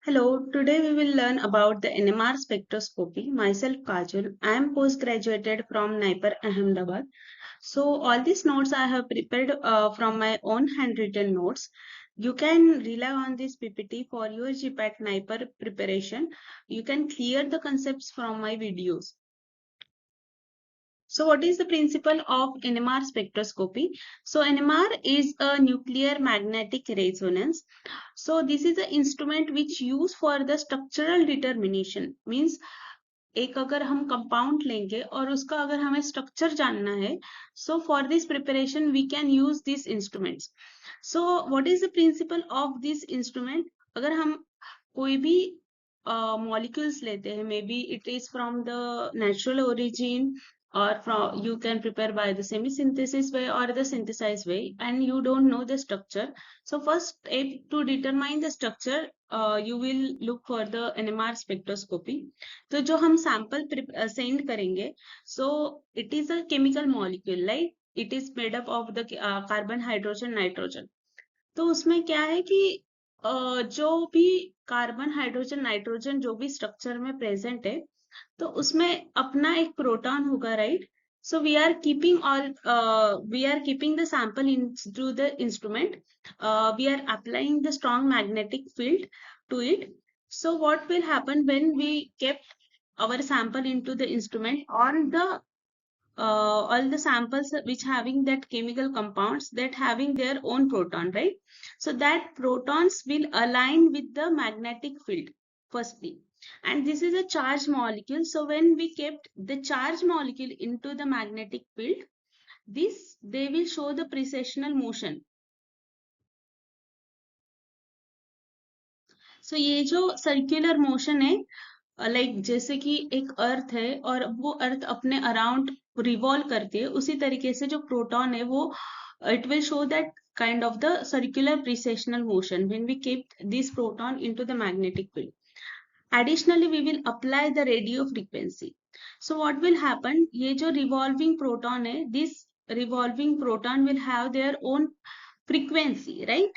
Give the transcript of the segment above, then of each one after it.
Hello, today we will learn about the NMR spectroscopy. Myself Kajal, I am post-graduated from NIPER Ahmedabad. So all these notes I have prepared from my own handwritten notes. You can rely on this PPT for your GPAT NIPER preparation. You can clear the concepts from my videos. So what is the principle of NMR spectroscopy? So NMR is a nuclear magnetic resonance. So this is the instrument which used for the structural determination. Means एक अगर हम compound लेंगे और उसका अगर हमें structure जानना है, so for this preparation we can use these instruments. So what is the principle of this instrument? अगर हम कोई भी molecules लेते हैं, maybe it is from the natural origin or from you can prepare by the semi-synthesis way or the synthesized way, and you don't know the structure. So first step to determine the structure, you will look for the NMR spectroscopy. तो जो हम sample send करेंगे, so it is a chemical molecule, right? It is made up of the carbon, hydrogen, nitrogen. तो उसमें क्या है कि जो भी कार्बन, हाइड्रोजन, नाइट्रोजन जो भी स्ट्रक्चर में प्रेजेंट है, तो उसमें अपना एक प्रोटॉन होगा, right? So we are keeping the sample into the instrument. We are applying the strong magnetic field to it. So what will happen when we kept our sample into the instrument? All the samples which having that chemical compounds that having their own proton, right? So that protons will align with the magnetic field firstly, and this is a charged molecule. So when we kept the charged molecule into the magnetic field, this they will show the precessional motion. So ये जो circular motion है, like जैसे कि एक अर्थ है और वो अर्थ अपने अराउंड रिवॉल्व करती है, उसी तरीके से जो प्रोटॉन है वो it will show that kind of the circular precessional motion when we keep this proton into the magnetic field. Additionally, we will apply the radio frequency. So what will happen, ये जो revolving proton है, this revolving proton will have their own frequency, right?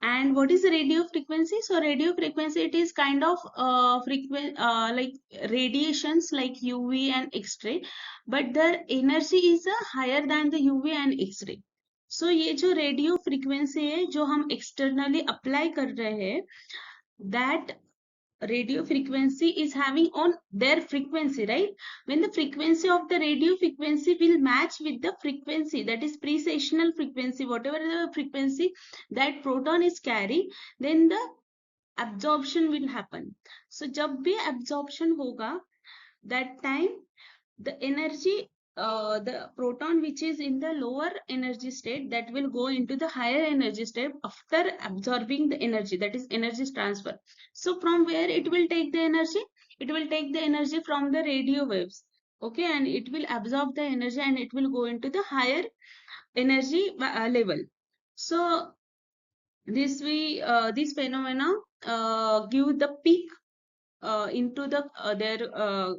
And what is the radio frequency? So radio frequency, it is kind of like radiations like UV and X-ray, but the energy is higher than the UV and X-ray. So ये जो radio frequency है जो हम externally apply कर रहे हैं, that radio frequency is having on their frequency, right? When the frequency of the radio frequency will match with the frequency, that is precessional frequency, whatever the frequency that proton is carrying, then the absorption will happen. So जब भी absorption होगा, that time the energy, the proton which is in the lower energy state, that will go into the higher energy state after absorbing the energy, that is energy transfer. So from where it will take the energy? It will take the energy from the radio waves, okay, and it will absorb the energy and it will go into the higher energy level. So this phenomena give the peak into the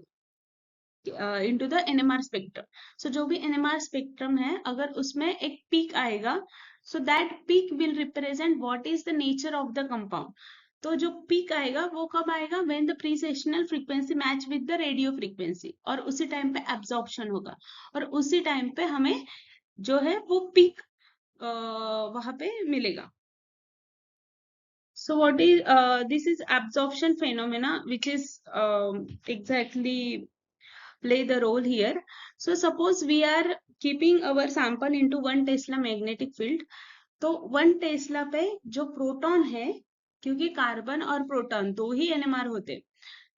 into the NMR spectrum. So जो भी NMR spectrum है, अगर उसमें एक peak आएगा, so that peak will represent what is the nature of the compound. तो जो peak आएगा वो कब आएगा? When the precessional frequency match with the radio frequency, और उसी टाइम पे absorption होगा और उसी टाइम पे हमें जो है वो peak वहां पे मिलेगा. So what is this is absorption phenomena, which is exactly play the role here. So suppose we are keeping our sample into 1 Tesla magnetic field, तो 1 टेस्ला पे जो प्रोटॉन है, क्योंकि कार्बन और प्रोटॉन दो ही एनएमआर होते,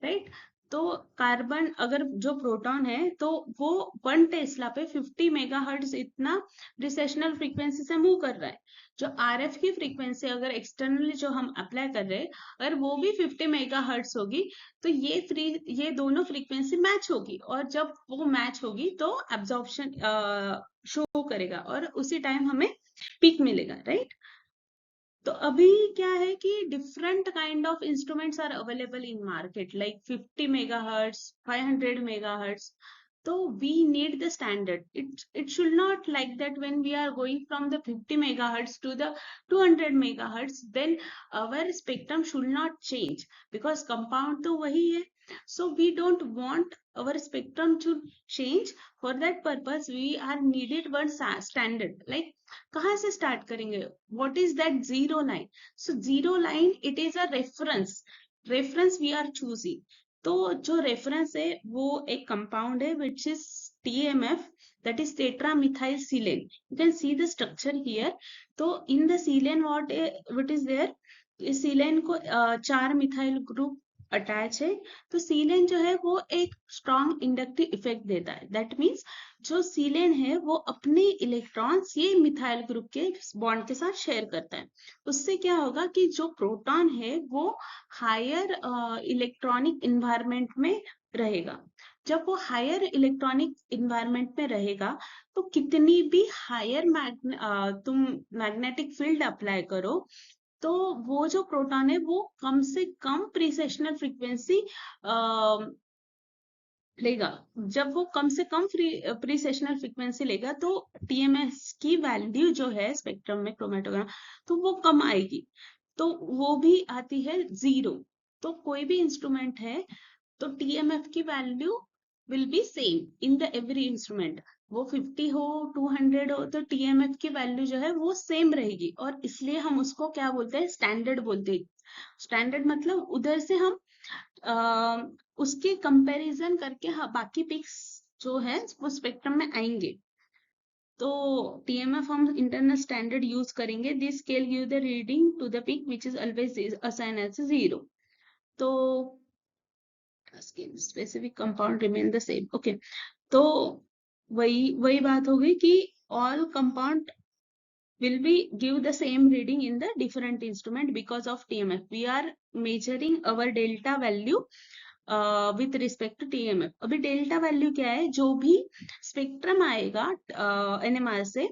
राइट? तो carbon अगर जो प्रोटॉन है तो वो 1 टेस्ला पे 50 मेगाहर्ट्ज इतना रिसेशनल फ्रीक्वेंसी से मूव कर रहा है. जो आरएफ की फ्रीक्वेंसी अगर एक्सटर्नली जो हम अप्लाई कर रहे हैं, अगर वो भी 50 मेगाहर्ट्ज होगी, तो ये दोनों फ्रीक्वेंसी मैच होगी, और जब वो मैच होगी तो एब्जॉर्प्शन शो करेगा और उसी टाइम हमें पीक मिलेगा, राइट? तो अभी क्या है कि different kind of instruments are available in market, like 50 megahertz, 500 megahertz. तो we need the standard. It should not like that when we are going from the 50 megahertz to the 200 megahertz, then our spectrum should not change because compound तो वही है. So we don't want our spectrum to change. For that purpose we are needed one standard. Like कहाँ से start करेंगे? What is that zero line? So zero line, it is a reference we are choosing. तो जो reference है वो एक compound है which is TMF, that is tetramethyl-silane. You can see the structure here. तो in the silane what is there? इस silane को 4 methyl group attach है. तो सीलेन जो है वो एक स्ट्रॉन्ग इंडक्टिव इफेक्ट देता है. दैट मीन्स जो सीलेन है वो अपने इलेक्ट्रॉन्स ये मिथाइल ग्रुप के बॉन्ड के साथ शेयर करता है. उससे क्या होगा कि जो प्रोटॉन है वो हायर इलेक्ट्रॉनिक इन्वायरमेंट में रहेगा. जब वो हायर इलेक्ट्रॉनिक इन्वायरमेंट में रहेगा तो कितनी भी हायर तुम मैग्नेटिक फील्ड अप्लाई करो तो वो जो प्रोटॉन है वो कम से कम प्रीसेशनल फ्रीक्वेंसी लेगा. जब वो कम से कम प्रीसेशनल फ्रीक्वेंसी लेगा तो TMS की वैल्यू जो है स्पेक्ट्रम में क्रोमेटोग्राम तो वो कम आएगी. तो वो भी आती है 0. तो कोई भी इंस्ट्रूमेंट है तो TMF की value will be same in the every instrument. वो 50 हो 200 हो तो TMF की वैल्यू जो है वो सेम रहेगी. और इसलिए हम उसको क्या बोलते हैं? स्टैंडर्ड बोलते हैं. स्टैंडर्ड मतलब उधर से हम उसके कंपैरिजन करके बाकी पिक्स जो है वो स्पेक्ट्रम में आएंगे. तो TMF हम इंटरनल स्टैंडर्ड यूज करेंगे. This scale give the reading to the peak which is always assign as 0. तो specific compound remain the same. Okay, तो वही बात हो गई कि all compound will be give the same reading in the different instrument because of TMF. We are measuring our delta value with respect to TMF. अभी delta value क्या है? जो भी स्पेक्ट्रम आएगा NMR से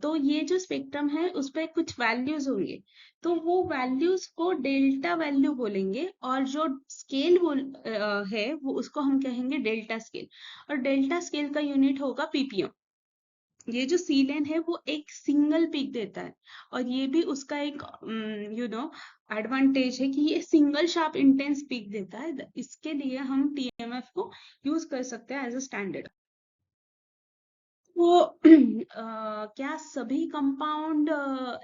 तो ये जो स्पेक्ट्रम है उस पर कुछ वैल्यूज होंगे. तो वो वैल्यूज को डेल्टा वैल्यू बोलेंगे और जो स्केल है वो उसको हम कहेंगे डेल्टा स्केल. और डेल्टा स्केल का यूनिट होगा ppm. ये जो सीलेन है वो एक सिंगल पीक देता है और ये भी उसका एक एडवांटेज है कि ये सिंगल शार्प इंटेंस पीक देता है. इसके लिए हम TMF को यूज कर सकते हैं एज अ स्टैंडर्ड. वो क्या सभी कंपाउंड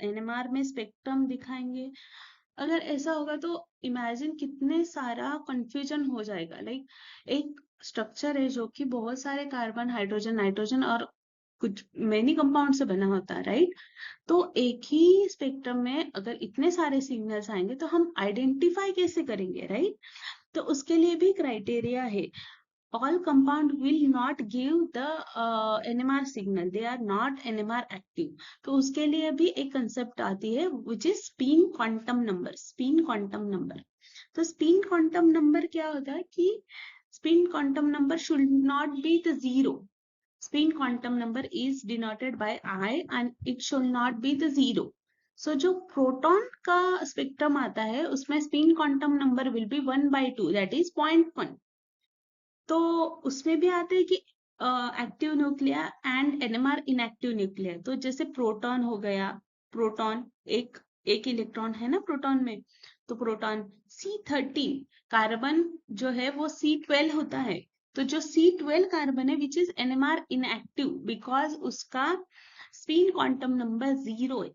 NMR में स्पेक्ट्रम दिखाएंगे? अगर ऐसा होगा तो इमेजिन कितने सारा कंफ्यूजन हो जाएगा. लाइक एक स्ट्रक्चर है जो कि बहुत सारे कार्बन हाइड्रोजन नाइट्रोजन और कुछ मेनी कंपाउंड से बना होता है, राइट? तो एक ही स्पेक्ट्रम में अगर इतने सारे सिग्नल्स आएंगे तो हम आइडेंटिफाई कैसे करेंगे, राइट? तो उसके लिए भी क्राइटेरिया है. all compound will not give the NMR signal. They are not NMR active. तो उसके लिए भी एक कंसेप्ट आती है which is spin quantum number. spin quantum number. तो spin quantum number क्या होता है कि spin quantum number should not be the 0. spin quantum number is denoted by I and it should not be the 0. So जो proton का spectrum आता है उसमें spin quantum number will be 1/2, that is 0.1. तो उसमें भी आते हैं कि active nuclear and NMR inactive nuclear. तो जैसे प्रोटॉन हो गया, प्रोटॉन एक इलेक्ट्रॉन है ना प्रोटॉन में, तो प्रोटॉन C13 कार्बन जो है वो C12 होता है. तो जो C12 कार्बन है which is NMR inactive because उसका स्पिन क्वांटम नंबर 0 है.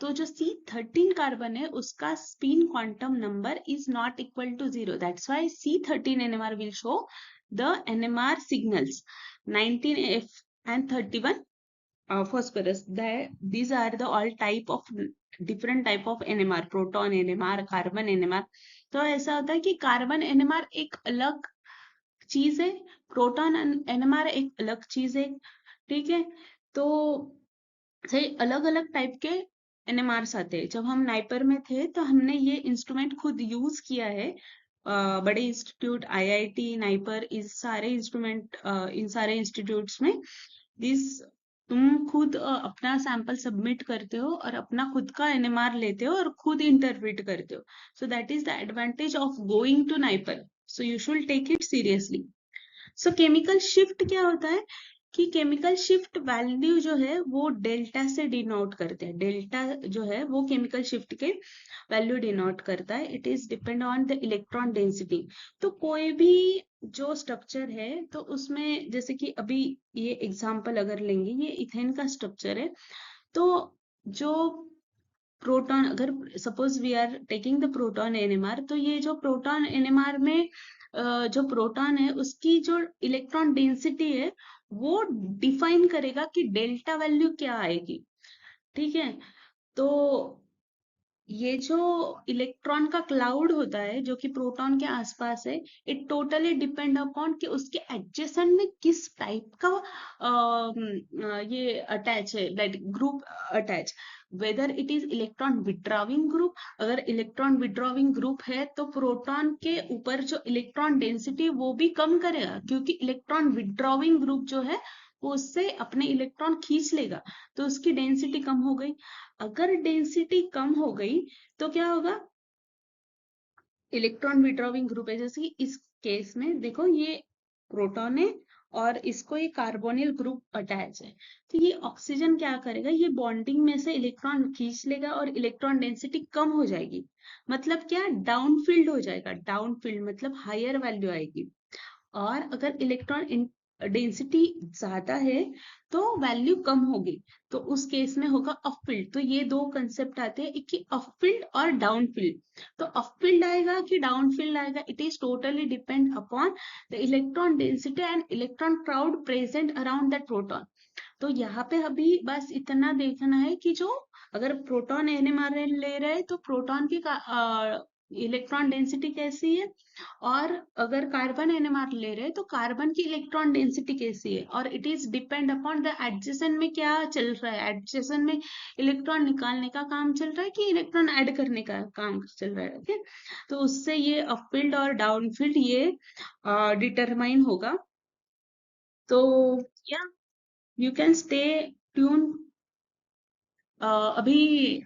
तो जो C13 कार्बन है उसका spin quantum number is not equal to 0. That's why C13 NMR will show the NMR signals 19F and 31 phosphorus. These are the all type of different type of NMR, proton NMR, carbon NMR. तो ऐसा होता है कि carbon NMR एक अलग चीज है, proton NMR एक अलग चीज है, ठीक है? तो सही अलग अलग टाइप के NMRs आते हैं. जब हम नाइपर में थे तो हमने ये इंस्ट्रूमेंट खुद यूज किया है. बड़े इंस्टीट्यूट IIT नाइपर इस सारे इंस्ट्रूमेंट इन सारे इंस्टीट्यूट्स में तुम खुद अपना सैंपल सबमिट करते हो और अपना खुद का NMR लेते हो और खुद इंटरप्रेट करते हो. So that is the advantage of going to NIPER. So you should take it seriously. So chemical shift क्या होता है कि केमिकल शिफ्ट वैल्यू जो है वो डेल्टा से डिनोट करते हैं। डेल्टा जो है वो केमिकल शिफ्ट के वैल्यू डिनोट करता है। It is depend on the electron density. तो कोई भी जो स्ट्रक्चर है तो उसमें जैसे कि अभी ये एग्जांपल अगर लेंगे, ये इथेन का स्ट्रक्चर है। तो जो प्रोटॉन, अगर suppose we are taking the proton NMR, तो ये जो प्रोटॉन एनएमआर में जो प्रोटॉन है उसकी जो इलेक्ट्रॉन डेंसिटी है वो डिफाइन करेगा कि डेल्टा वैल्यू क्या आएगी। ठीक है। तो ये जो इलेक्ट्रॉन का क्लाउड होता है जो कि प्रोटॉन के आसपास है, इट टोटली डिपेंड अपॉन कि उसके एडजेसेंट में किस टाइप का ये अटैच है, like group attach, whether it is electron withdrawing group. अगर इलेक्ट्रॉन विड्रॉविंग ग्रुप है तो प्रोटॉन के ऊपर जो इलेक्ट्रॉन डेंसिटी वो भी कम करेगा, क्योंकि इलेक्ट्रॉन विड्रॉविंग ग्रुप जो है वो उससे अपने इलेक्ट्रॉन खींच लेगा, तो उसकी डेंसिटी कम हो गई। अगर डेंसिटी कम हो गई तो क्या होगा, इलेक्ट्रॉन विड्रॉविंग ग्रुप है, जैसे कि इस केस में देखो ये प्रोटॉन है और इसको ये कार्बोनिल ग्रुप अटैच है। तो ये ऑक्सीजन क्या करेगा, ये बॉन्डिंग में से इलेक्ट्रॉन खींच लेगा और इलेक्ट्रॉन डेंसिटी कम हो जाएगी। मतलब क्या, डाउनफील्ड हो जाएगा। डाउनफील्ड मतलब हायर वैल्यू आएगी। और अगर इलेक्ट्रॉन डेंसिटी ज्यादा है तो वैल्यू कम होगी, तो उस केस में होगा अपफील्ड। तो ये दो कंसेप्ट आते हैं, एक कि अपफील्ड और डाउनफील्ड। तो अपफील्ड आएगा कि डाउनफील्ड आएगा, it is totally depend upon the electron density and electron crowd present around that proton. तो यहाँ पे अभी बस इतना देखना है कि जो अगर प्रोटॉन एनएमआर ले रहे हैं तो प्रोटॉन की इलेक्ट्रॉन डेंसिटी कैसी है, और अगर कार्बन एनएमआर ले रहे हैं तो कार्बन की इलेक्ट्रॉन डेंसिटी कैसी है। और it is depend upon the adjacent में क्या चल रहा है, एडजेसेंट में इलेक्ट्रॉन निकालने का काम चल रहा है कि इलेक्ट्रॉन ऐड करने का काम चल रहा है। ओके, तो उससे ये अपफील्ड और डाउनफील्ड ये डिटरमाइन होगा। तो या यू कैन स्टे ट्यून। अभी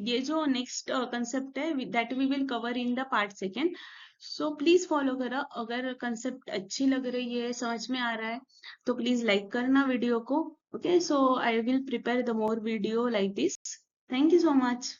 ये जो नेक्स्ट कंसेप्ट है that we will cover in the part second. So please follow करा। अगर कंसेप्ट अच्छी लग रही है, समझ में आ रहा है, तो प्लीज लाइक करना वीडियो को। Okay, so I will prepare the more video like this. Thank you so much.